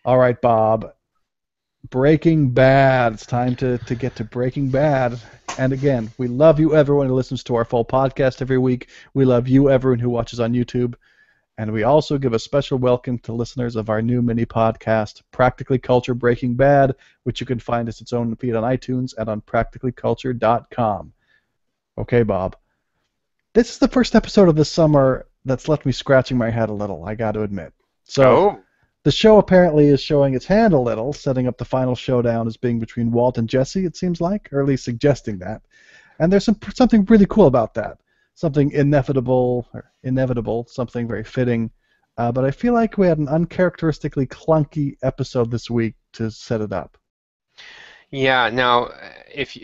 All right, Bob. Breaking Bad. It's time to get to Breaking Bad. And again, we love you, everyone who listens to our full podcast every week. We love you, everyone who watches on YouTube. And we also give a special welcome to listeners of our new mini podcast, Practically Culture Breaking Bad, which you can find as its own feed on iTunes and on practicallyculture.com. Okay, Bob. This is the first episode of this summer that's left me scratching my head a little, I got to admit. So, Oh, the show apparently is showing its hand a little, setting up the final showdown as being between Walt and Jesse, it seems like, or at least suggesting that. And there's something really cool about that. Something inevitable, something very fitting. But I feel like we had an uncharacteristically clunky episode this week to set it up. yeah. Now, if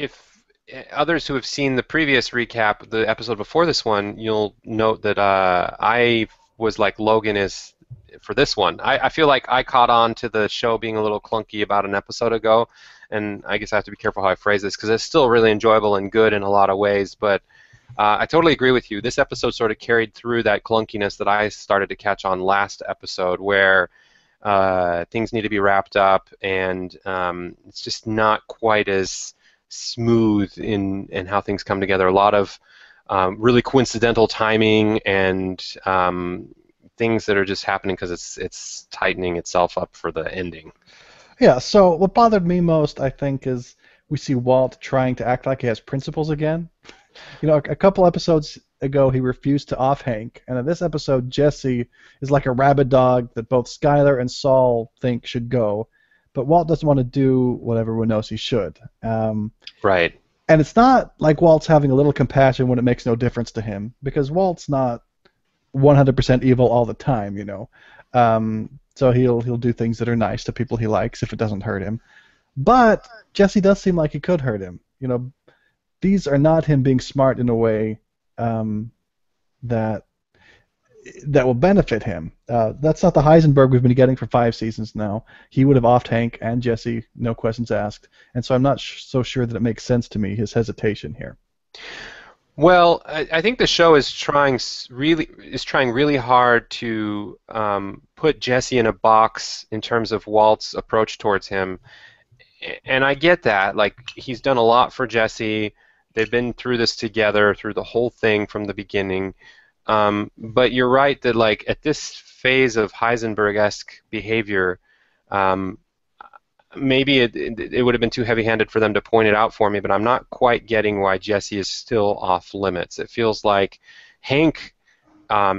others who have seen the previous recap, the episode before this one, you'll note that I was like Logan is for this one. I feel like I caught on to the show being a little clunky about an episode ago, and I guess I have to be careful how I phrase this because it's still really enjoyable and good in a lot of ways. But I totally agree with you. This episode sort of carried through that clunkiness that I started to catch on last episode, where things need to be wrapped up, and it's just not quite as smooth in how things come together. A lot of really coincidental timing and things that are just happening because it's tightening itself up for the ending. Yeah, so what bothered me most, I think, is we see Walt trying to act like he has principles again. You know, a couple episodes ago, he refused to off Hank, and in this episode, Jesse is like a rabid dog that both Skyler and Saul think should go, but Walt doesn't want to do what everyone knows he should. Right. And it's not like Walt's having a little compassion when it makes no difference to him, because Walt's not 100% evil all the time, you know. So he'll do things that are nice to people he likes if it doesn't hurt him. But Jesse does seem like it could hurt him. You know, these are not him being smart in a way that that will benefit him. That's not the Heisenberg we've been getting for 5 seasons now. He would have offed Hank and Jesse, no questions asked. And so I'm not so sure that it makes sense to me, his hesitation here. Well, I think the show is trying really hard to put Jesse in a box in terms of Walt's approach towards him, and I get that. Like, he's done a lot for Jesse. They've been through this together through the whole thing from the beginning. But you're right that, like, at this phase of Heisenberg-esque behavior, um, maybe it would have been too heavy-handed for them to point it out for me, but I'm not quite getting why Jesse is still off limits. It feels like Hank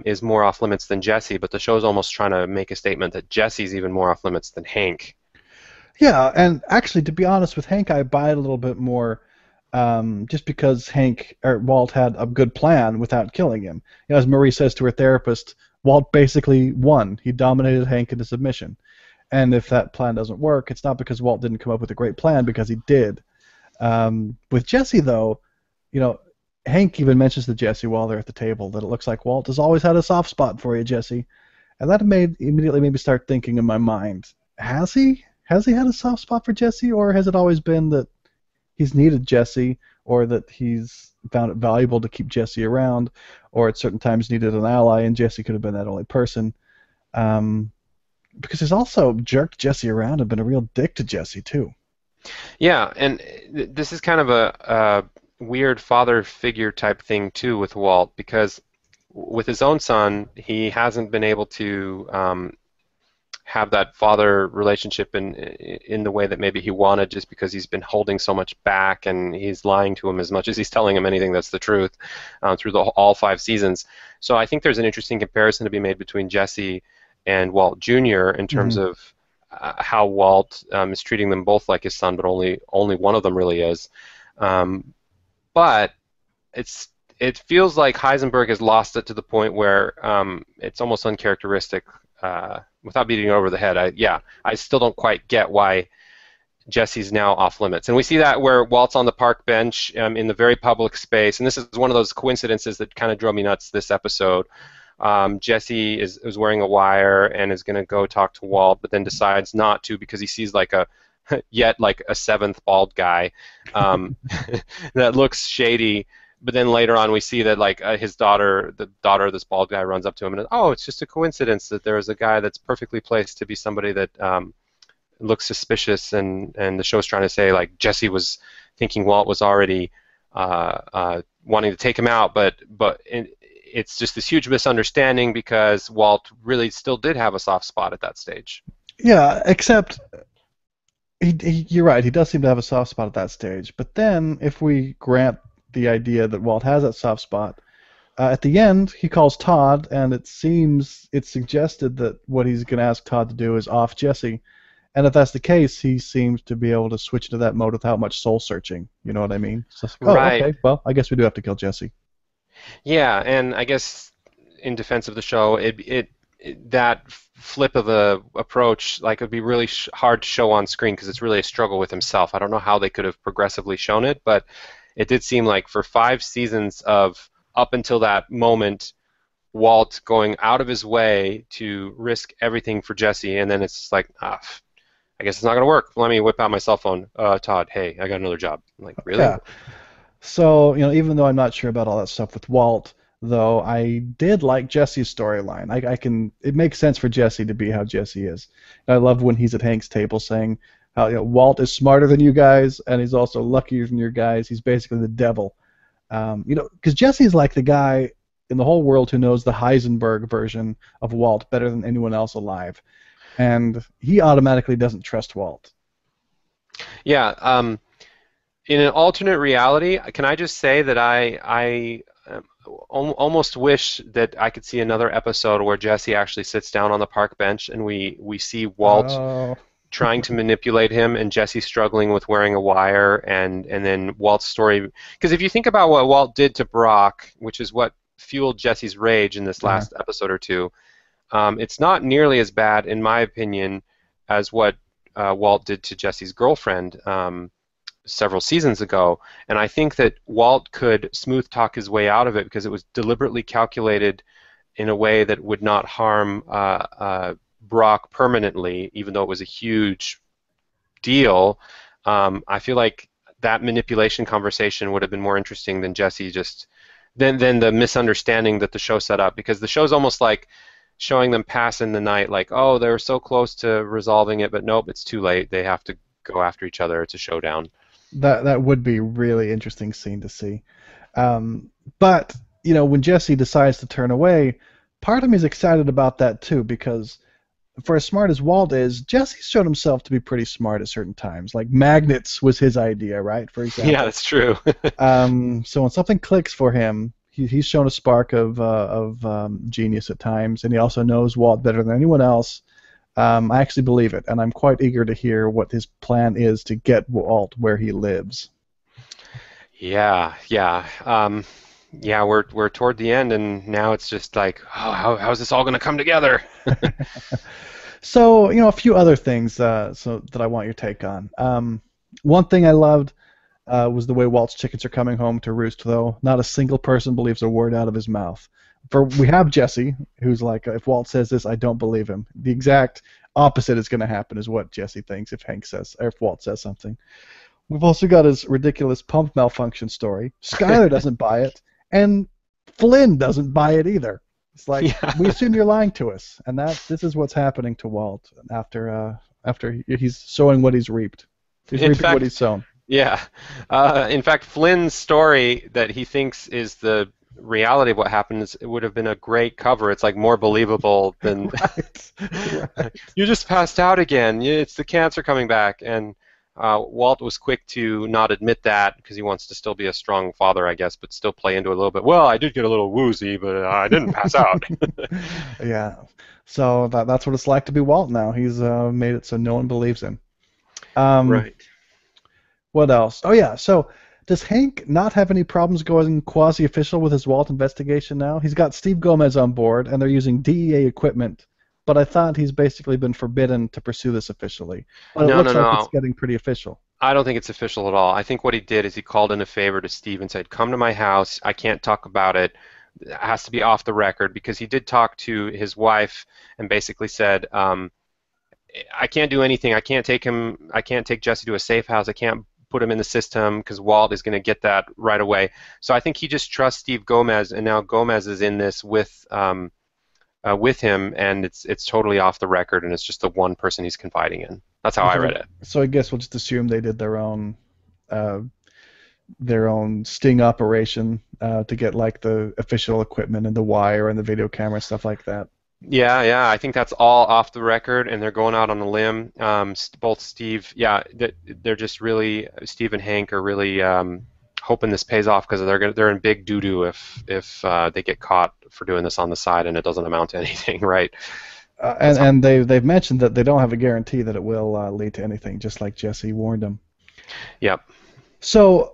is more off limits than Jesse, but the show's almost trying to make a statement that Jesse's even more off limits than Hank. Yeah, and actually, to be honest with Hank, I buy it a little bit more, just because Hank or Walt had a good plan without killing him. You know, as Marie says to her therapist, Walt basically won. He dominated Hank into submission. And if that plan doesn't work, it's not because Walt didn't come up with a great plan, because he did. With Jesse, though, you know, Hank even mentions to Jesse while they're at the table that it looks like Walt has always had a soft spot for you, Jesse. And that immediately made me start thinking in my mind, has he? Has he had a soft spot for Jesse, or has it always been that he's needed Jesse, or that he's found it valuable to keep Jesse around, or at certain times needed an ally, and Jesse could have been that only person? Um, because he's also jerked Jesse around and been a real dick to Jesse, too. Yeah, and this is kind of a weird father figure type thing too with Walt, because with his own son, he hasn't been able to have that father relationship in the way that maybe he wanted, just because he's been holding so much back, and he's lying to him as much as he's telling him anything that's the truth through all 5 seasons. So I think there's an interesting comparison to be made between Jesse and Walt Jr. in terms Hmm. of how Walt is treating them both like his son, but only one of them really is. Um, but it feels like Heisenberg has lost it to the point where it's almost uncharacteristic. Without beating it over the head, I still don't quite get why Jesse's now off limits. And we see that where Walt's on the park bench in the very public space, and this is one of those coincidences that kind of drove me nuts this episode. Jesse is wearing a wire and is going to go talk to Walt, but then decides not to because he sees like a yet like a seventh bald guy um, that looks shady. But then later on, we see that like his daughter, the daughter of this bald guy, runs up to him and, oh, it's just a coincidence that there is a guy that's perfectly placed to be somebody that looks suspicious, and the show's trying to say like Jesse was thinking Walt was already wanting to take him out, but it's just this huge misunderstanding because Walt really still did have a soft spot at that stage. Yeah, except you're right. He does seem to have a soft spot at that stage. But then, if we grant the idea that Walt has that soft spot, at the end he calls Todd, and it's suggested that what he's going to ask Todd to do is off Jesse. And if that's the case, he seems to be able to switch into that mode without much soul searching. You know what I mean? So it's like, oh, Right. okay. Well, I guess we do have to kill Jesse. Yeah, and I guess in defense of the show, that flip of a approach, like, it would be really hard to show on screen because it's really a struggle with himself. I don't know how they could have progressively shown it, but it did seem like for 5 seasons of up until that moment, Walt going out of his way to risk everything for Jesse, and then it's just like, I guess it's not going to work. Let me whip out my cell phone. Todd, hey, I got another job. I'm like, really? Yeah. So, even though I'm not sure about all that stuff with Walt, though, I did like Jesse's storyline. It makes sense for Jesse to be how Jesse is. And I love when he's at Hank's table saying how Walt is smarter than you guys, and he's also luckier than your guys. He's basically the devil. Because Jesse's like the guy in the whole world who knows the Heisenberg version of Walt better than anyone else alive, and he automatically doesn't trust Walt. Yeah. In an alternate reality, can I just say that I almost wish that I could see another episode where Jesse actually sits down on the park bench and we see Walt Oh, trying to manipulate him and Jesse struggling with wearing a wire, and then Walt's story. Because if you think about what Walt did to Brock, which is what fueled Jesse's rage in this yeah. last episode or two, it's not nearly as bad, in my opinion, as what Walt did to Jesse's girlfriend several seasons ago. And I think that Walt could smooth talk his way out of it because it was deliberately calculated in a way that would not harm Brock permanently, even though it was a huge deal. I feel like that manipulation conversation would have been more interesting than Jesse just than the misunderstanding that the show set up, because the show's almost like showing them pass in the night, like, oh, they were so close to resolving it, but nope, it's too late. They have to go after each other. It's a showdown. That would be a really interesting scene to see. But when Jesse decides to turn away, part of me is excited about that too, because for as smart as Walt is, Jesse's shown himself to be pretty smart at certain times. Like magnets was his idea, right? For example. Yeah, that's true. So when something clicks for him, he's shown a spark of genius at times, and he also knows Walt better than anyone else. I actually believe it, and I'm quite eager to hear what his plan is to get Walt where he lives. Yeah, yeah. Yeah, we're toward the end, and now it's just like, oh, how's this all going to come together? So, a few other things so that I want your take on. One thing I loved was the way Walt's chickens are coming home to roost, though. Not a single person believes a word out of his mouth. We have Jesse, who's like, if Walt says this, I don't believe him. The exact opposite is going to happen, is what Jesse thinks if Hank says, or if Walt says something. We've also got his ridiculous pump malfunction story. Skyler doesn't buy it, and Flynn doesn't buy it either. It's like, Yeah. we assume you're lying to us, and this is what's happening to Walt after he's sowing what he's reaped. He's In reaping what fact, he's sown. yeah. In fact, Flynn's story that he thinks is the reality of what happens, it would have been a great cover. It's like more believable than Right. Right. you just passed out again. It's the cancer coming back. And Walt was quick to not admit that because he wants to still be a strong father, I guess, but still play into it a little bit. Well, I did get a little woozy, but I didn't pass out. Yeah. So that's what it's like to be Walt now. He's made it so no one believes him. Um, Right. what else? Oh, yeah. So does Hank not have any problems going quasi-official with his Walt investigation now? He's got Steve Gomez on board, and they're using DEA equipment, but I thought he's basically been forbidden to pursue this officially. But it No, looks no, like no. it's getting pretty official. I don't think it's official at all. I think what he did is he called in a favor to Steve and said, come to my house. I can't talk about it. It has to be off the record, because he did talk to his wife and basically said, I can't do anything. I can't take Jesse to a safe house. I can't put him in the system because Walt is going to get that right away. So I think he just trusts Steve Gomez, and now Gomez is in this with him, and it's totally off the record, and it's just the one person he's confiding in. That's how I read it. So I guess we'll just assume they did uh, their own sting operation to get like the official equipment and the wire and the video camera and stuff like that. Yeah, yeah, I think that's all off the record, and they're going out on a limb. Both Steve, yeah, they're just really Steve and Hank are really hoping this pays off because they're in big doo doo if they get caught for doing this on the side and it doesn't amount to anything, right? And they've mentioned that they don't have a guarantee that it will lead to anything, just like Jesse warned them. Yep. So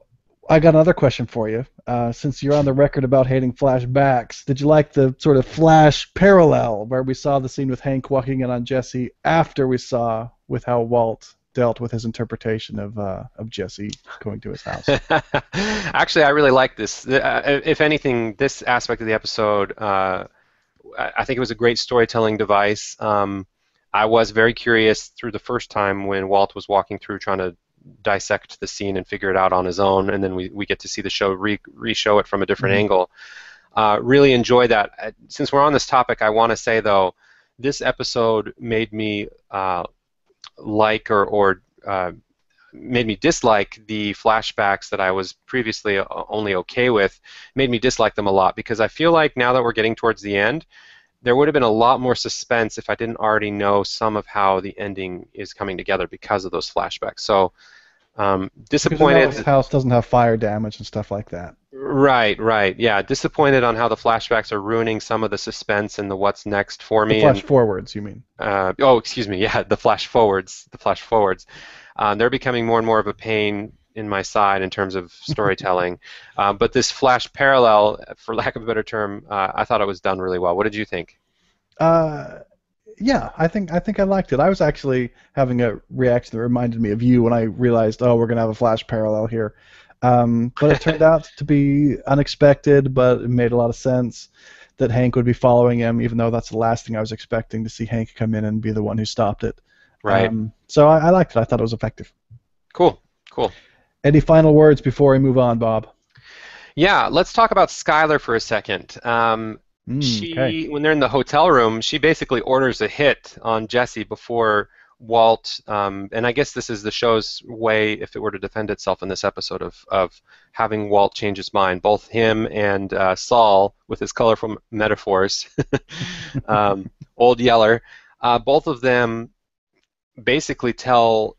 I got another question for you. Since you're on the record about hating flashbacks, did you like the sort of flash parallel where we saw the scene with Hank walking in on Jesse after we saw with how Walt dealt with his interpretation of Jesse going to his house? Actually, I really like this. If anything, this aspect of the episode, I think it was a great storytelling device. I was very curious through the first time when Walt was walking through trying to dissect the scene and figure it out on his own, and then we get to see the show re-show it from a different angle. Really enjoy that. Since we're on this topic, I want to say though, this episode made me like or made me dislike the flashbacks that I was previously only okay with. Made me dislike them a lot because I feel like now that we're getting towards the end, there would have been a lot more suspense if I didn't already know some of how the ending is coming together because of those flashbacks. So disappointed. Because his house doesn't have fire damage and stuff like that. Right. Yeah, disappointed on how the flashbacks are ruining some of the suspense and the what's next for me. The flash forwards, you mean? Excuse me. Yeah, the flash forwards. They're becoming more and more of a pain in my side in terms of storytelling. But this flash parallel, for lack of a better term, I thought it was done really well. What did you think? Yeah, I think I liked it. I was actually having a reaction that reminded me of you when I realized, oh, we're gonna have a flash parallel here. But it turned out to be unexpected, but it made a lot of sense that Hank would be following him, even though that's the last thing I was expecting to see Hank come in and be the one who stopped it. Right. So I liked it. I thought it was effective. Cool. Any final words before we move on, Bob? Yeah, let's talk about Skylar for a second. Okay. When they're in the hotel room, she basically orders a hit on Jesse before Walt, and I guess this is the show's way, if it were to defend itself in this episode, of having Walt change his mind. Both him and Saul, with his colorful metaphors, Old Yeller, both of them basically tell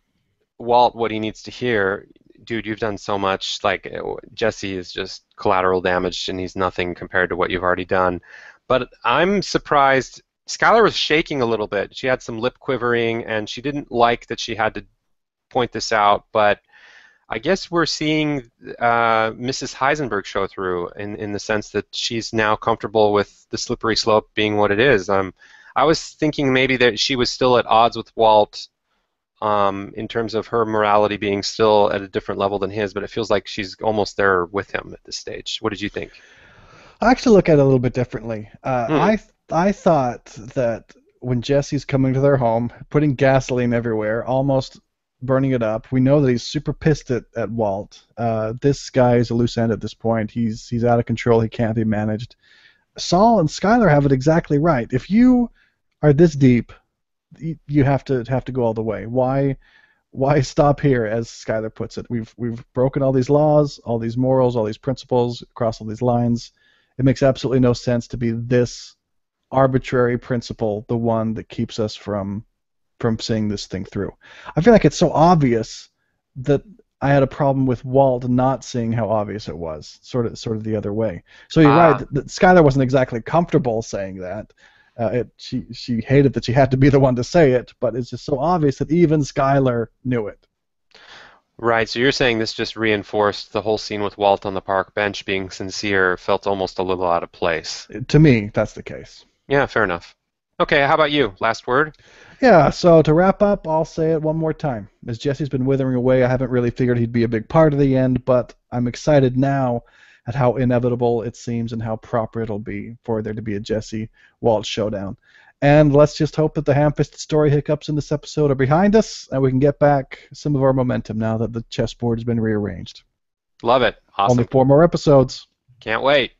Walt what he needs to hear. Dude, you've done so much. Like, Jesse is just collateral damage, and he's nothing compared to what you've already done. But I'm surprised. Skylar was shaking a little bit. She had some lip quivering, and she didn't like that she had to point this out. But I guess we're seeing Mrs. Heisenberg show through in the sense that she's now comfortable with the slippery slope being what it is. I was thinking maybe that she was still at odds with Walt in terms of her morality being still at a different level than his, but it feels like she's almost there with him at this stage. What did you think? I actually look at it a little bit differently. I thought that when Jesse's coming to their home, putting gasoline everywhere, almost burning it up, we know that he's super pissed at Walt. This guy is a loose end at this point. He's out of control. He can't be managed. Saul and Skylar have it exactly right. If you are this deep, you have to go all the way. Why stop here, as Skylar puts it? We've broken all these laws, all these morals, all these principles, across all these lines. It makes absolutely no sense to be this arbitrary principle, the one that keeps us from seeing this thing through. I feel like it's so obvious that I had a problem with Walt not seeing how obvious it was, sort of the other way. So you're right, that Skylar wasn't exactly comfortable saying that. She hated that she had to be the one to say it, but it's just so obvious that even Skylar knew it. Right, so you're saying this just reinforced the whole scene with Walt on the park bench being sincere, felt almost a little out of place. To me, that's the case. Yeah, fair enough. Okay, how about you? Last word? Yeah, so to wrap up, I'll say it one more time. As Jesse's been withering away, I haven't really figured he'd be a big part of the end, but I'm excited now at how inevitable it seems and how proper it'll be for there to be a Jesse-Walt showdown. And let's just hope that the ham-fisted story hiccups in this episode are behind us and we can get back some of our momentum now that the chessboard has been rearranged. Love it. Awesome. Only 4 more episodes. Can't wait.